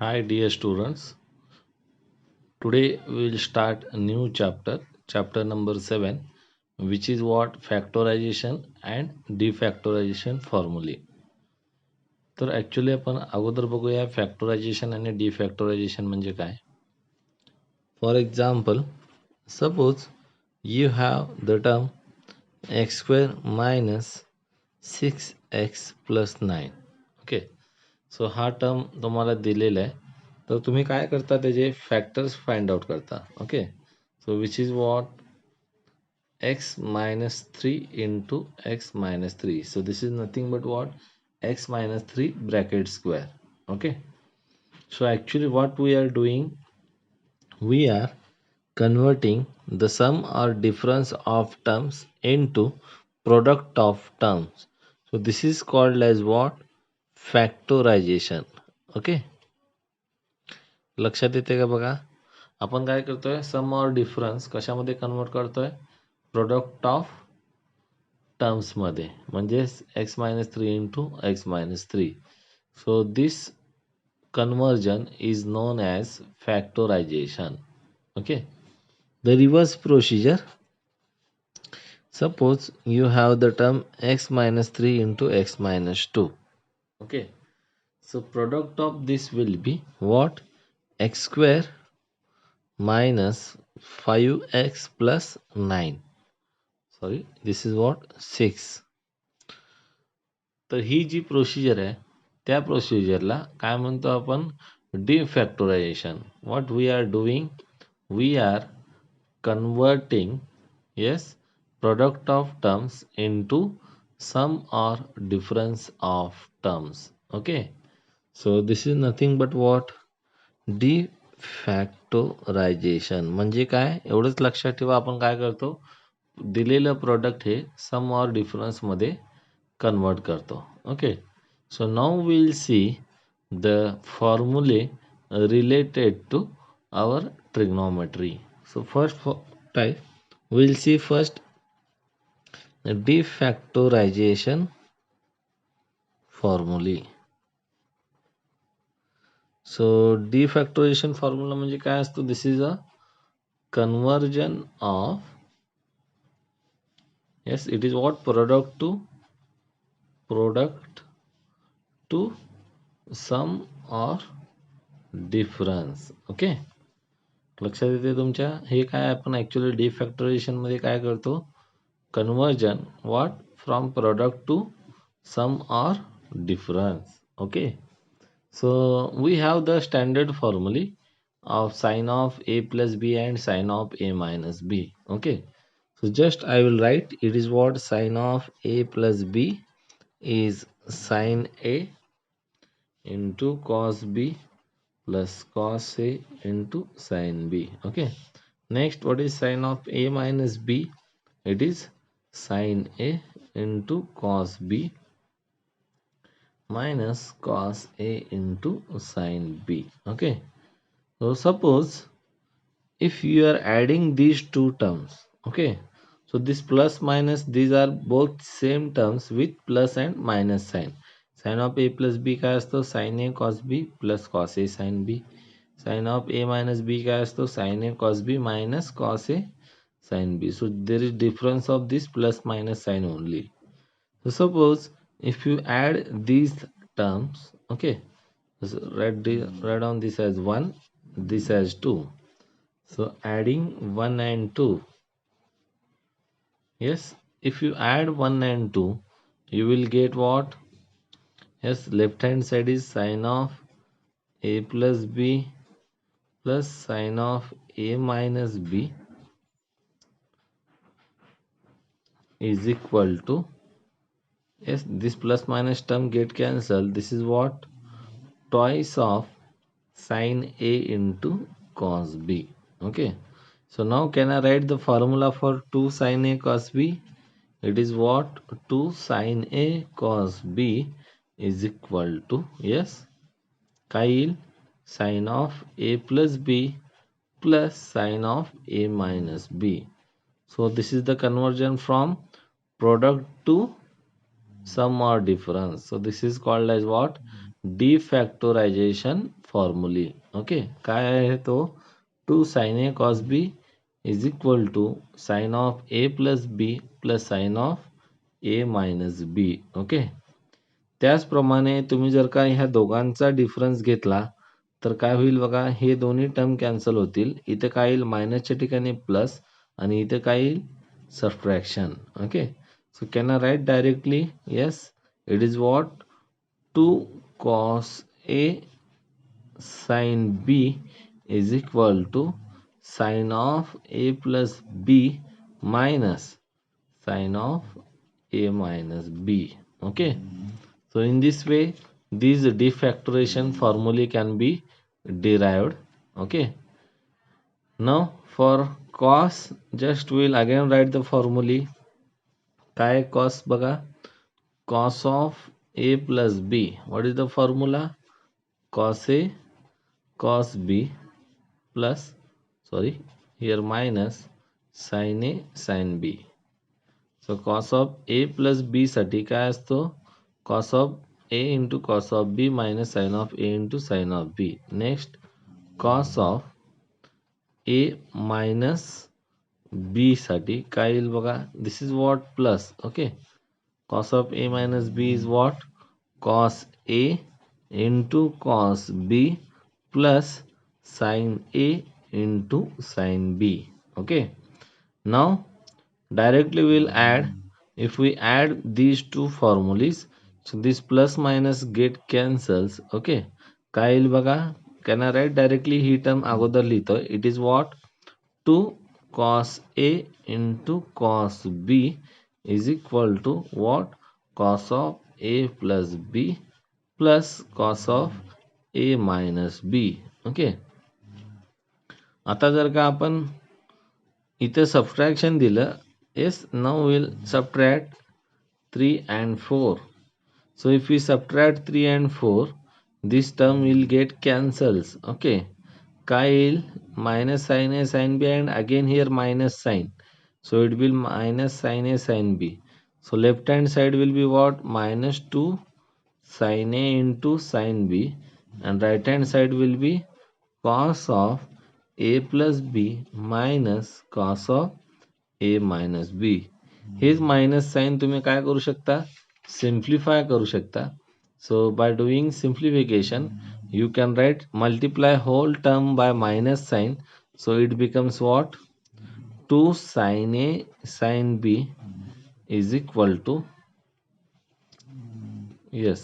Hi dear students, today we will start a new chapter number 7, which is what factorization and defactorization formulae. तर actually आपण अगोदर बघूया factorisation आणि डिफॅक्टरायझेशन म्हणजे काय. For example, suppose you have the term x square minus 6x plus 9. Okay, सो हा term तुम्हाला दिलेला आहे. तर तुम्ही काय करता, त्याचे फॅक्टर्स फाइंड आउट करता. Okay, so which is what x minus 3 into x minus 3. So this is nothing but what x minus 3 bracket square. Okay, so actually what we are doing, we are converting the sum or difference of terms into product of terms. So this is called as what factorization. Okay, लक्षात येते का बघा. आपण काय करतोय, सम और difference कशामध्ये convert करतोय, प्रोडक्ट ऑफ टर्म्स मध्ये, म्हणजेच x minus three into x minus three. So this conversion is known as factorization. Okay, the reverse procedure, suppose you have the term x minus 3 into x minus 2. Okay, so product of this will be what, x square minus 5x plus 9. Sorry, this is what 6. तर ही जी procedure आहे, त्या प्रोसिजरला काय म्हणतो आपण, defactorization. What we are doing, we are converting, yes, product of terms into sum or difference of terms. Okay, so this is nothing but what डिफॅक्टरायझेशन म्हणजे काय, एवढंच लक्षात ठेवा. आपण काय करतो, दिलेलं प्रोडक्ट हे सम और डिफरन्स मध्ये कन्वर्ट करतो. Okay, so now will see the formulae related to our trigonometry. So first type, we'll see first the defactorization formulae. So defactorization formula म्हणजे काय असतो, this is a conversion of, yes, it is what product to sum or difference. Okay, लक्षात येते तुमच्या. हे काय आपण actually डिफॅक्टरायझेशन मध्ये काय करतो, conversion what from product to sum or difference. Okay, so we have the standard formula of sin of a plus b and sin of a minus b. Okay, so just I will write, it is what sin of a plus b is sin a into cos b plus cos a into sin b. Okay, next, what is sin of a minus b, it is sin a into cos b minus cos a into sin b. Okay, so suppose if you are adding these two terms, okay, so this plus minus, these are both same terms with plus and minus sign. Sin of a plus b काय असतो, sin a cos b plus cos a sin b. Sin of a minus b काय असतो, sin a cos b minus cos a sin b. So there is difference of this plus minus sign only. So suppose if you add these terms, okay, so write down this as 1, this as 2. So adding 1 and 2, yes, if you add 1 and 2, you will get what, yes, left hand side is sin of a plus b plus sin of a minus b is equal to, yes, this plus minus term get cancelled, this is what twice of sin a into cos b. Okay, so now can I write the formula for 2 sin a cos b, it is what 2 sin a cos b is equal to, yes, Kyle sin of a plus b plus sin of a minus b. So this is the conversion from product to sum or difference. So this is called as what, defactorisation formulae. Okay, काय आहे तो? 2 sin a cos b is equal to sine of a plus b plus sine of a minus b. Okay, त्याचप्रमाणे तुम्ही जर का ह्या दोघांचा difference घेतला तर काय होईल बघा, हे दोन्ही टर्म कॅन्सल होतील. इथे काय येईल? मायनसच्या ठिकाणी प्लस आणि इथे काय येईल? Subtraction. Okay, so can I write directly? Yes, it is what? 2 cos a sin b is equal to sin of a plus b minus sin of a minus b. Okay, so in this way these defactorization formulae can be derived. Okay, now for cos, just we'll again write the formulae. काय cos बघा, cos of a plus b, what is the formula? Cos a cos b plus, sorry, here minus sin a sin b. So cos of a plus b साठी काय असतो? Cos of a into cos of b minus sin of a into sin of b. Next, cos of a minus b साठी काय येईल बघा? This is what? Plus. Okay, cos of a minus b is what? Cos a into cos b plus sin a into sin b. Okay, now directly we'll add. If we add these two formulas, so this plus minus get cancels. Okay, काय येईल बघा? Can I write directly? He term अगोदर लिहितोय. It is what? 2 cos a into cos b is equal to what? Cos of a plus b plus cos of a minus b. Okay, आता जर का आपण इथे सबट्रॅक्शन दिलं, yes, now we'll subtract 3 and 4. So if we subtract 3 and 4, this term will get cancels. Okay, काय येईल? Minus sin a sin b and again here minus sign. So it will minus sin a sin b. So left hand side will be what? Minus 2 sin a into sin b, and right hand side will be cos of a plus b minus cos of a minus b. हेच minus sign तुम्ही काय करू शकता? Simplify करू शकता. So by doing simplification you can write multiply whole term by minus sign, so it becomes what? 2 sin a sin b is equal to, yes,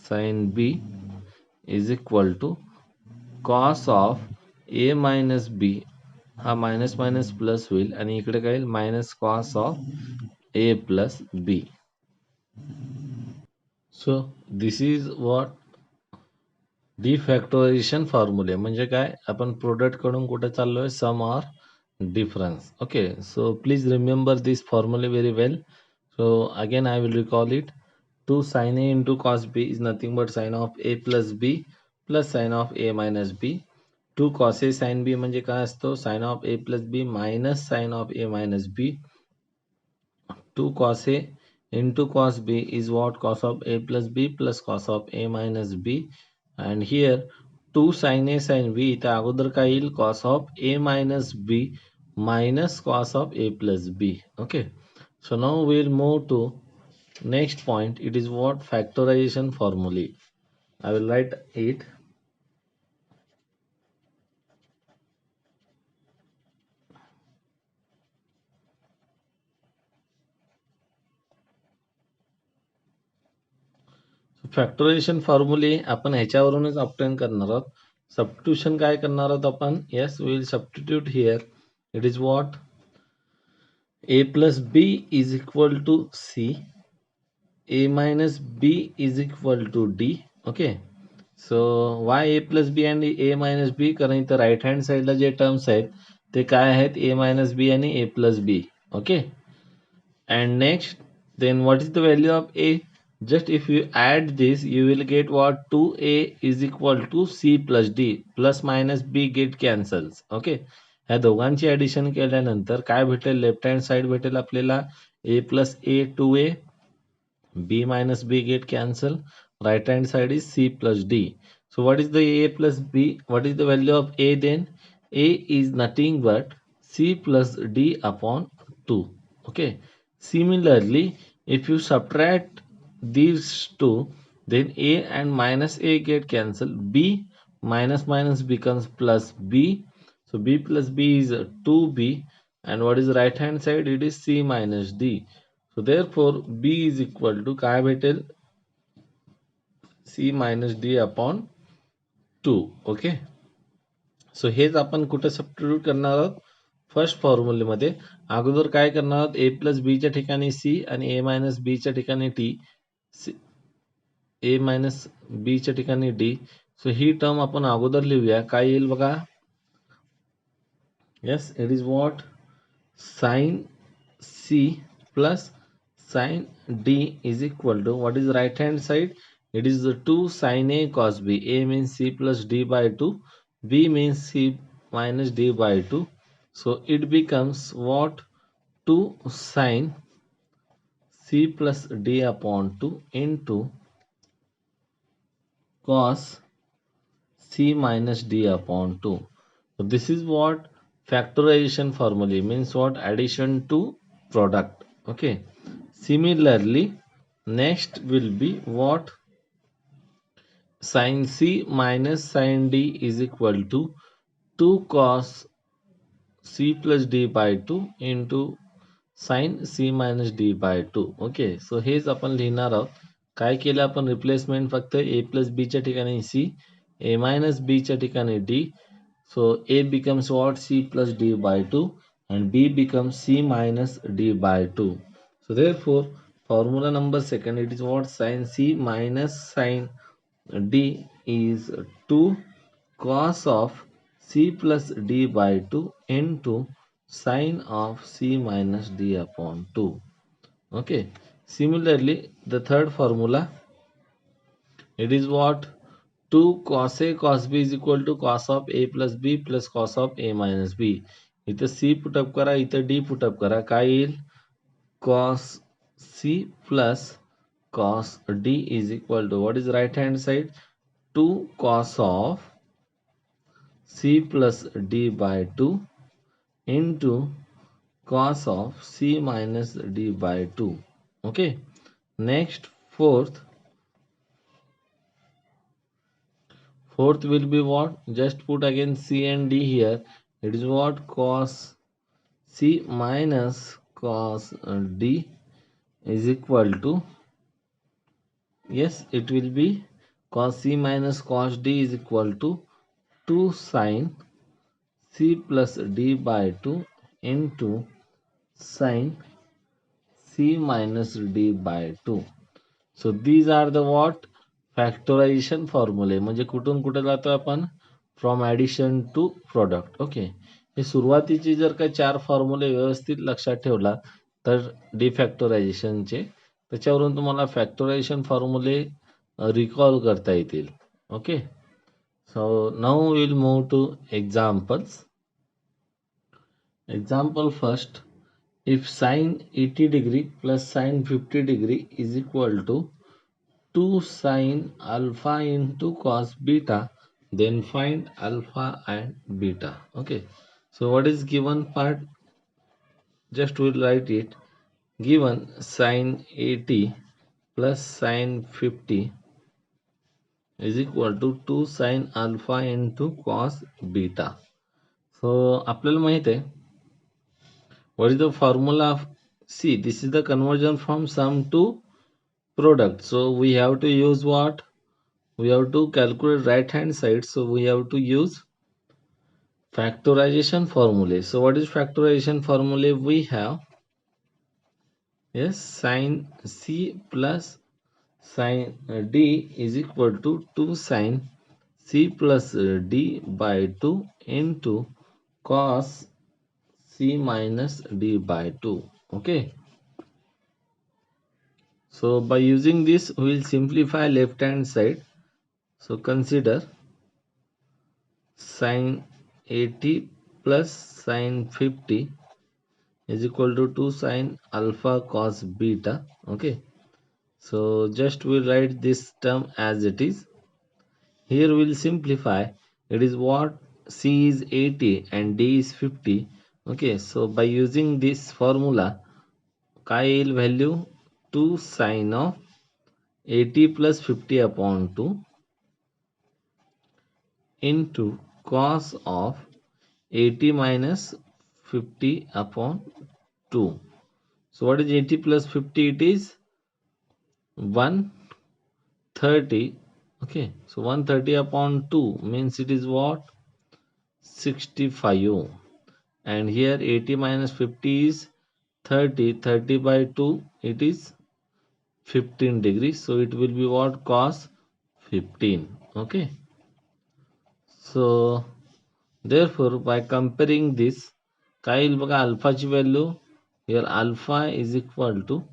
sin b is equal to cos of a minus b. हा minus minus plus होईल आणि इकडे काय येईल? Minus cos of a plus b. So this is what the factorization formulae. म्हणजे काय? आपण product कडून कुठे चाललोय? Sum or difference. Okay, so please remember this formulae very well. So again I will recall it. 2 sin a into cos b is nothing but sin of a plus b plus sin of a minus b. 2 cos a sin b म्हणजे काय असतो? sin of a plus b minus sin of a minus b. 2 cos a into cos b is what? Cos of a plus b plus cos of a minus b. And here 2 sin a sin b, इथे अगोदर काय येईल? cos of a minus b minus cos of a plus b. Okay, so now we'll move to next point. It is what? Factorization formulae. I will write it. Factorization formulae आपण ह्याच्यावरूनच obtain करणार आहोत. Substitution काय करणार आहोत आपण? Yes, will substitute here. It is what? a plus b is equal to c, a minus b is equal to d. Okay, so why a plus b and a minus b? कारण इथं right hand साईडला जे terms आहेत ते काय आहेत? a minus b आणि a plus b. Okay, and next, then what is the value of a? Just if you add this you will get what? 2a is equal to c plus d. Plus minus b get cancels. Okay, ह्या दोघांची addition केल्यानंतर काय भेटेल? Left hand side भेटेल आपल्याला a plus a 2a, b minus b get cancel, right hand side is c plus d. So what is the a plus b? What is the value of a then? A is nothing but c plus d upon 2. Okay. Similarly, if you subtract these two, then a and minus a get cancelled. B minus minus becomes plus b. So b plus b is 2b, and what is right hand side? It is c minus d. So therefore b is equal to काय भेटेल? c minus d upon 2. Okay. सो हेच आपण कुठे substitute करणार आहोत? First फॉर्म्युलेमध्ये. अगोदर काय करणार आहोत? ए प्लस बीच्या ठिकाणी सी आणि ए मायनस बीच्या ठिकाणी टी, ए मायनस बीच्या ठिकाणी डी. सो ही टर्म आपण अगोदर लिहूया. काय येईल बघा? Yes, it is what? Sine c plus sin d is equal to what is right hand side? It is the 2 sin a cos b. A means c plus d by 2. B means c minus d by 2. So it becomes what? 2 sin c plus d upon 2 into cos c minus d upon 2. So this is what factorization formula means, what? Addition to product. Okay. Similarly, next will be what? Sin c minus sin d is equal to 2 cos c plus d by 2 into sin c minus d by 2. Okay. सो हेच आपण लिहिणार आहोत. काय केलं आपण? Replacement फक्त a plus b च्या ठिकाणी c, a minus b च्या ठिकाणी d. So a becomes what? C plus d by 2, and b becomes c minus d by 2. So therefore formula number second, it is what? Sin c minus sin d is 2 cos of c plus d by 2 into sin of c minus d upon 2. Okay. Similarly, the third formula, it is what? 2 cos a cos b is equal to cos of a plus b plus cos of a minus b. इथं c put up करा, इथं d put up करा. काय येईल? cos c plus cos d is equal to what is right hand side? 2 cos of c plus d by 2 into cos of c minus d by 2. Okay. Next, fourth will be what? Just put again c and d here. It is what? Cos c minus cos d is equal to, yes, it will be cos c minus cos d is equal to 2 sin c plus d by 2 into sin c minus d by 2. So these are the what? Factorization formulae. म्हणजे कुठून कुठे जातो आपण? From addition to product. Okay. हे सुरुवातीचे जर का 4 फॉर्म्युले व्यवस्थित लक्षात ठेवला तर डिफॅक्टरायझेशनचे, त्याच्यावरून तुम्हाला फॅक्टरायझेशन फॉर्म्युले रिकॉल करता येतील. Okay. So now will move to examples. Example first, if sin 80 degree plus sin 50 degree is equal to 2 sin alpha into cos beta, then find alpha and beta. Okay. So what is given part? Just we'll write it. Given sin 80 plus sin 50 is equal to 2 sin alpha into cos beta. So आपल्याला माहित आहे, what is the formula of C? This is the conversion from sum to product. So we have to use what? We have to calculate right hand side. So we have to use factorization formula. So what is factorization formula? We have, yes, sin C plus sin D is equal to 2 sin C plus D by 2 into cos C minus D by 2. Okay. So by using this, we will simplify left hand side. So consider sin 80 plus sin 50 is equal to 2 sin alpha cos beta. Okay. So just we'll write this term as it is. Here we'll simplify. It is what C is 80 and D is 50. Okay, so by using this formula, chi value 2 sine of 80 plus 50 upon 2 into cos of 80 minus 50 upon 2. So what is 80 plus 50? It is 130. Okay, so 130 upon 2 means it is what? 65. And here 80 minus 50 is 30. 30 by 2 it is 15 degrees. So it will be what? Cos 15. Okay. So therefore by comparing this, काय येईल बघा अल्फाची value. here alpha is equal to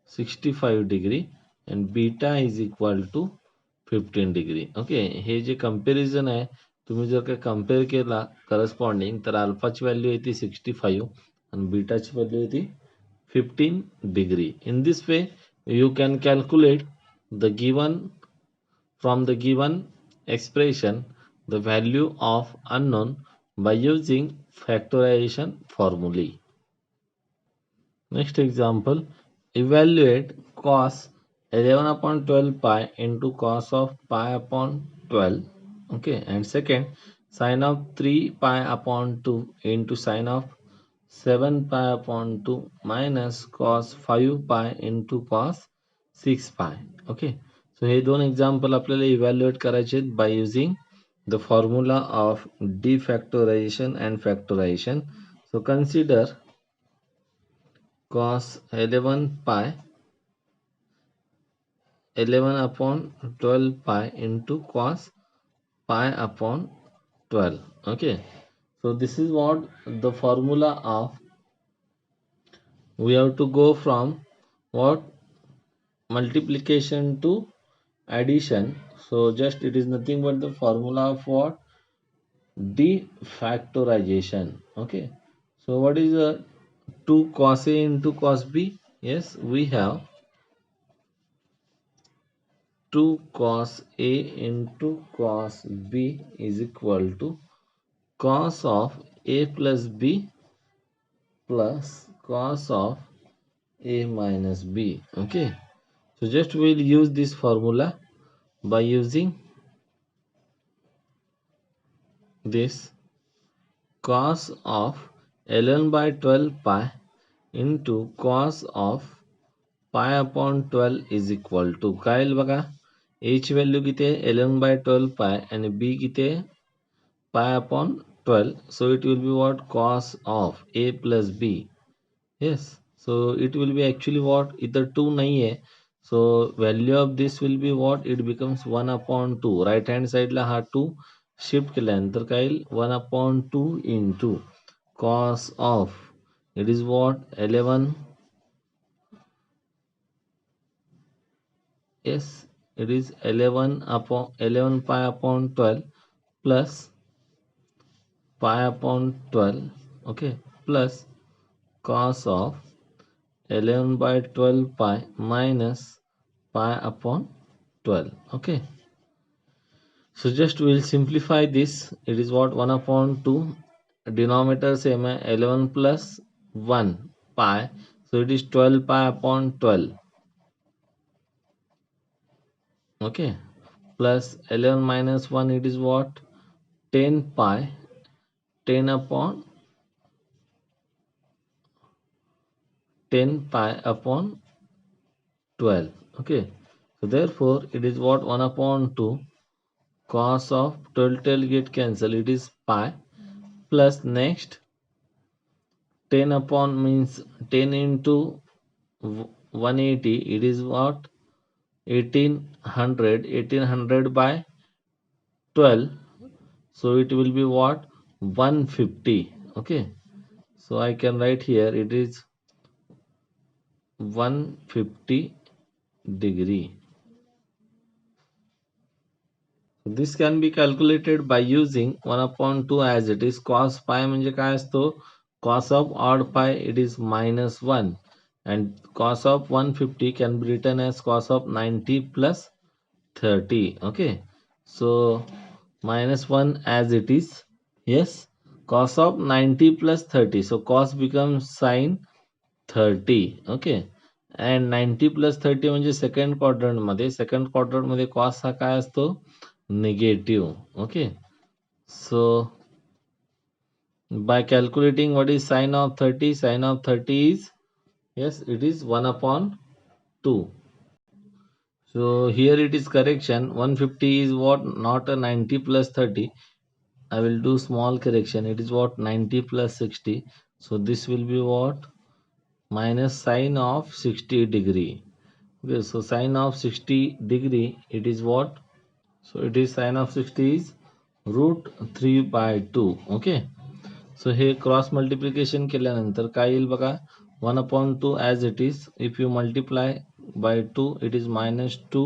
65 degree and beta is equal to 15 degree. Okay, हे जे comparison आहे, तुम्ही जर का compare केला करस्पॉन्डिंग, तर अल्फाची व्हॅल्यू येते 65 आणि बीटाची व्हॅल्यू येते 15 degree. In this way you can calculate the given from the given expression the value of unknown by using factorization formulae. Next example, evaluate cos 11 upon 12 pi into cos of pi upon 12. Okay, and second, sine of 3 pi upon 2 into sine of 7 pi upon 2 minus cos 5 pi into cos 6 pi. Okay, so हे दोन example आपल्याला evaluate करायचे by using the formula of defactorization and factorization. So consider cos 11 pi 11 upon 12 pi into cos pi upon 12. Okay, so this is what the formula of, we have to go from what? Multiplication to addition. So just it is nothing but the formula of what? Defactorization. Okay, so what is the 2 cos a into cos b? Yes, we have 2 cos a into cos b is equal to cos of a plus b plus cos of a minus b. Okay, so just we'll use this formula by using this cos of 11 by 12 pi into cos of pi upon 12 is equal to, काय येईल बघा, a ची value किती आहे? 11 by 12 pi आणि b किती आहे? pi upon 12. So it will be what? Cos of a plus b. Yes, so it will be actually what? इथं 2 नाही आहे, so value of this will be what? It becomes 1 upon 2. Right hand साईडला हा 2 shift केल्यानंतर काय येईल? 1 upon 2 into cos of, it is what? 11. Yes, it is 11 upon 11 pi upon 12 plus pi upon 12. Okay, plus cos of 11 by 12 pi minus pi upon 12. Okay, so just we'll simplify this. It is what? 1 upon 2, denominator same hai, 11 plus 1 pi, so it is 12 pi upon 12. Okay, plus 11 minus 1, it is what? 10 pi, 10 upon 10 pi upon 12. Okay, so therefore it is what? 1 upon 2 cos of 12 get cancel, it is pi, plus next 10 upon means 10 into 180, it is what? 1800. 1800 by 12, so it will be what? 150. Okay, so I can write here it is 150 degree. This can be calculated by using 1 upon 2 as it is. Cos pi म्हणजे काय असतो? Cos of odd pi it is -1 and cos of 150 can be written as cos of 90 plus 30. Okay, so minus 1 as it is. Yes, cos of 90 plus 30, so cos becomes sin 30. Okay, and 90 plus 30 म्हणजे second quadrant मध्ये cos हा काय असतो, negative. Okay, so by calculating what is sine of 30, sine of 30 is, yes, it is 1 upon 2. So here it is correction, 150 is what, not a 90 plus 30. I will do small correction, it is what, 90 plus 60. So this will be what, minus sine of 60 degree. Okay, so sine of 60 degree, it is what, so it is sine of 60 is root 3 by 2. Okay, so हे cross multiplication केल्यानंतर काय येईल बघा, 1/2 as it is. If you multiply by 2 it is -2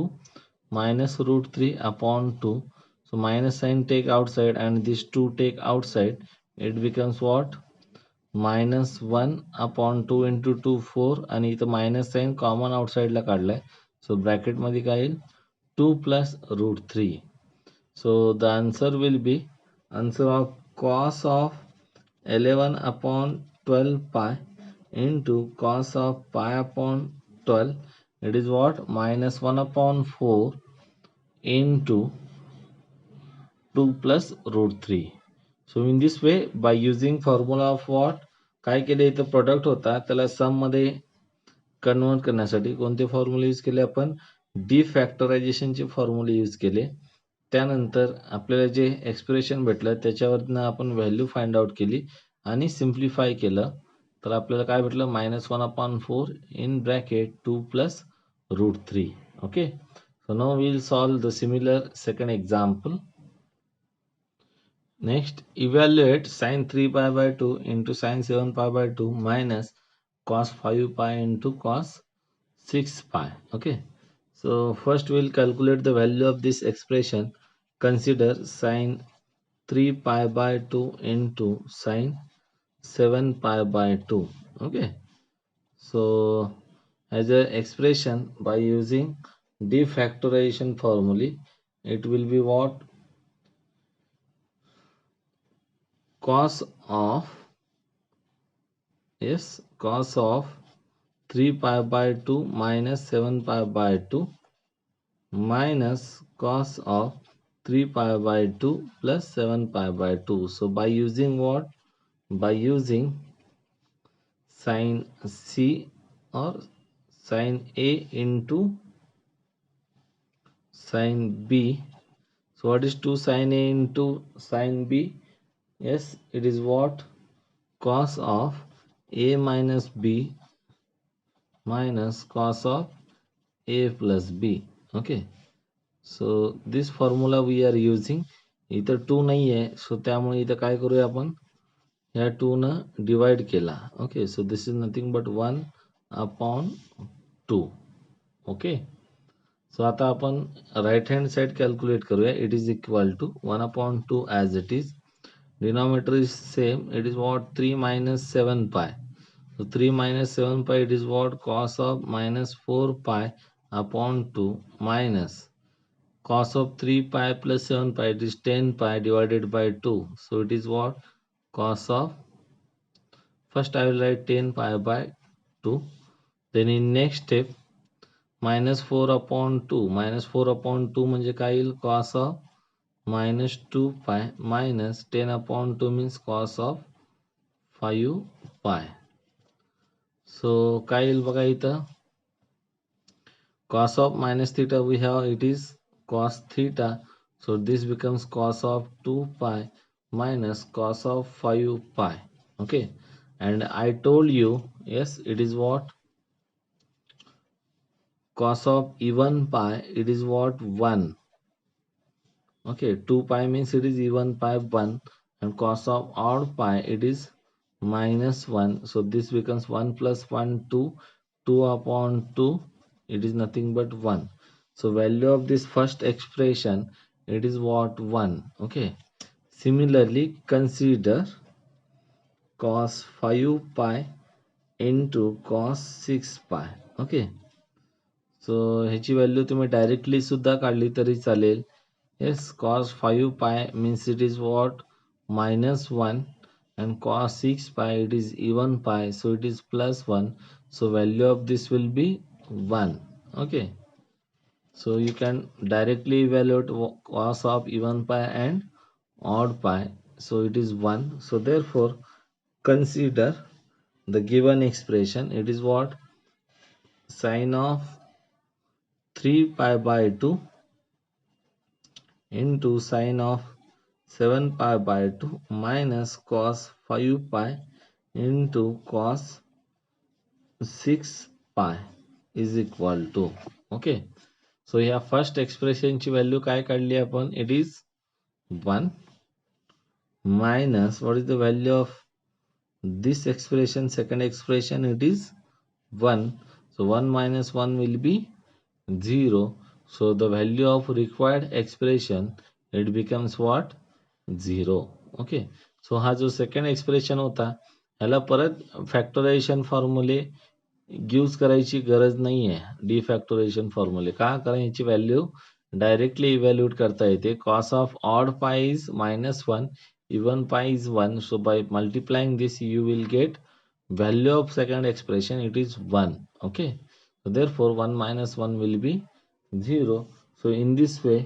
minus root 3 upon 2. So minus sign take outside and this 2 take outside. It becomes what? -1 upon 2 into 2 4 आणि इथं minus sign common आउटसाइडला काढलाय. सो ब्रॅकेटमध्ये काय येईल, 2 plus root 3. So the answer will be, answer of cos of 11 upon 12 pi into cos of pi upon 12, it is what, minus 1 upon 4 into 2 plus root 3. So in this way, by using formula of what, काय केले, इथं product होता त्याला सम मध्ये convert करण्यासाठी कोणते फॉर्म्युले use केले आपण, डिफॅक्टरायझेशनचे फॉर्म्युले यूज केले. त्यानंतर आपल्याला जे एक्सप्रेशन भेटलं त्याच्यावरनं आपण व्हॅल्यू फाइंड आउट केली आणि सिम्प्लिफाय केलं. तर आपल्याला काय भेटलं, -1/4 in bracket 2 plus root 3. Okay, so now we will solve the similar second example. Next, evaluate sin 3 pi by 2 into sin 7 pi by 2 minus cos 5 pi into cos 6 pi. Okay, so first we'll calculate the value of this expression. Consider sin 3 pi by 2 into sin 7 pi by 2. Okay, so as a expression by using defactorization formula, it will be what, cos of, yes, cos of 3 pi by 2 minus 7 pi by 2 minus cos of 3 pi by 2 plus 7 pi by 2. So by using what, by using sin C or sin A into sin B. So what is 2 sin A into sin B? Yes, it is what, cos of A minus B minus cos of A plus B. Okay, so this formula we are using. इथं 2 नाही आहे, सो त्यामुळे इथं काय करूया आपण, ह्या 2 न डिवाइड केला. Okay, so this is nothing but 1/2. Okay, so आता आपण राइट हँड साइड कॅल्क्युलेट करूया. It is equal to 1/2 as it is. Denominator is same, it is what, 3 minus 7 pi. So 3 minus 7 pi, it is what, cos of minus 4 pi upon 2 minus cos of 3 pi plus 7 pi, it is 10 pi divided by 2. So it is what, cos of, first I will write 10 pi by 2. Then in next step, minus 4 upon 2, minus 4 upon 2 म्हणजे काय येईल, cos of minus 2 pi minus 10 upon 2 means cos of 5 pi. So काय येईल बघा इथं, cos of minus theta we have, it is cos theta. So this becomes cos of 2 pi minus cos of 5 pi. Okay, and I told you, yes, it is what, cos of even pi, it is what, 1. Okay, 2 pi means it is even pi 1, and cos of odd pi, it is -1. So this becomes 1 plus 1 2, 2 upon 2, it is nothing but 1. So value of this first expression, it is what, 1. Okay, similarly consider cos 5 pi into cos 6 pi. Okay, सो ह्याची value तुम्ही directly सुद्धा काढली तरी चालेल. Yes, cos 5 pi means it is what, -1, and cos 6 pi it is even pi, so it is +1. So value of this will be 1. Okay, so you can directly evaluate cos of even pi and odd pi, so it is 1. So therefore consider the given expression. It is what, sine of 3 pi by 2 into sine of 7 pi by 2 minus cos 5 pi into cos 6 pi is equal to. Okay, so ह्या first एक्सप्रेशनची value काय काढली आपण, it is 1 minus what is the value of this expression, second expression, it is 1. So 1 minus 1 will be 0. So the value of required expression, it becomes what, 0. Okay, so हा जो second expression होता ह्याला परत factorisation फॉर्म्युले use करायची गरज नाही आहे, D factorisation फॉर्म्युले. का, कारण ह्याची व्हॅल्यू डायरेक्टली इव्हॅल्युएट करता येते. Cos of odd pi is -1, even pi is 1, so by multiplying this you will get value of second expression, it is 1. Okay, so therefore 1 minus 1 will be 0. So in this way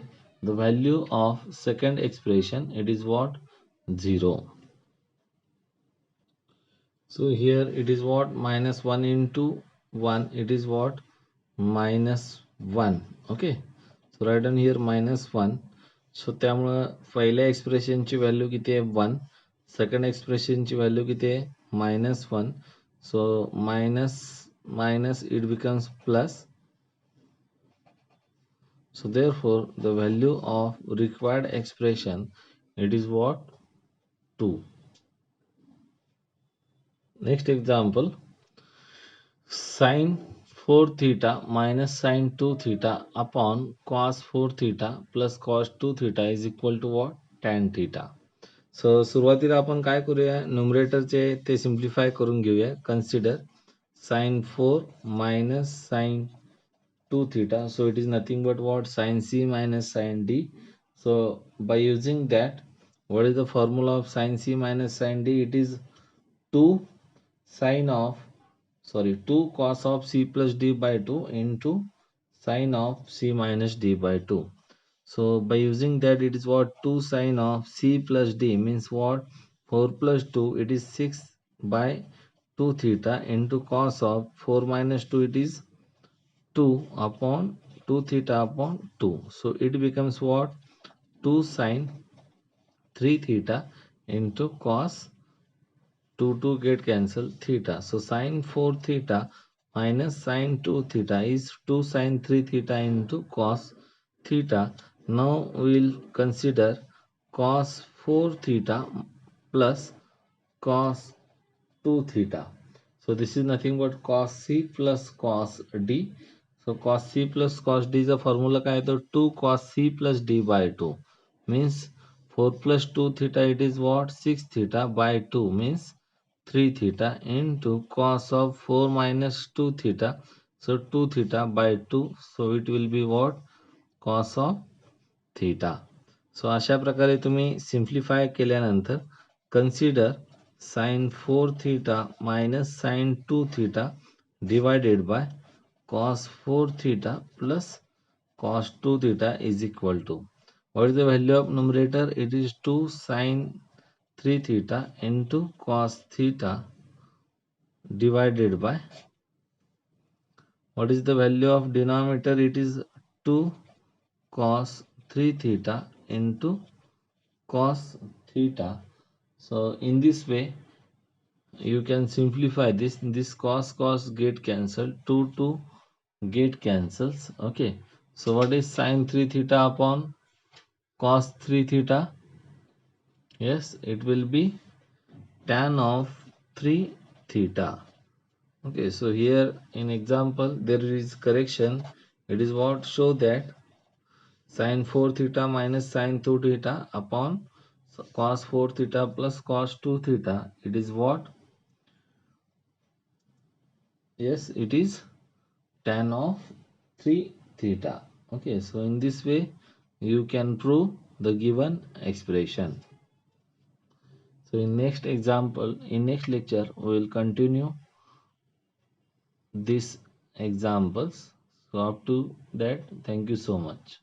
the value of second expression, it is what, 0. So here it is what, -1 into 1, it is what, -1. Okay, so write down here -1. सो त्यामुळं पहिल्या एक्सप्रेशनची value किती आहे, 1. Second एक्सप्रेशनची value किती आहे, -1. सो minus minus it becomes plus. So therefore the value of required expression, it is what, 2. Next example, sin 4 theta minus sin 2 theta upon cos 4 theta plus cos 2 theta is equal to what, tan theta. So सुरुवातीला आपण काय करूया, न्यूमरेटरचे ते simplify करून घेऊया. Consider sine 4 minus sine 2 theta, so it is nothing but what, sin c minus sin d. So by using that, what is the formula of sin c minus sin d, it is 2 sin of 2 cos of c plus d by 2 into sin of c minus d by 2. So by using that, it is what, 2 sin of c plus d means what, 4 plus 2, it is 6 by 2 theta into cos of 4 minus 2, it is 2 upon 2 theta upon 2. So it becomes what, 2 sin 3 theta into cos 2 get cancel theta. So sin 4 theta minus sin 2 theta is 2 sin 3 theta into cos theta. Now we will consider cos 4 theta plus cos 2 theta. So this is nothing but cos c plus cos d. So cos c plus cos d चा formula काय आहे, तो 2 cos c plus d by 2 means 4 plus 2 theta, it is what, 6 theta by 2 means 3 theta into cos of 4 minus 2 theta, so 2 theta by 2, so it will be what, cos of theta. सो अशा प्रकारे तुम्ही simplify केल्यानंतर consider sin 4 theta minus sin 2 theta divided by cos 4 theta plus cos 2 theta is equal to, what is the value of numerator, it is 2 sin 3 theta into cos theta divided by, what is the value of denominator, it is 2 cos 3 theta into cos theta. So in this way you can simplify this cos get cancelled, 2 get cancels. Okay, so what is sin 3 theta upon cos 3 theta, yes, it will be tan of 3 theta. Okay, so here in example there is correction, it is what, show that sin 4 theta minus sin 2 theta upon cos 4 theta plus cos 2 theta, it is what, Yes, it is tan of 3 theta. Okay, so in this way you can prove the given expression. So in next example, in next lecture, we will continue these examples. So up to that, thank you so much.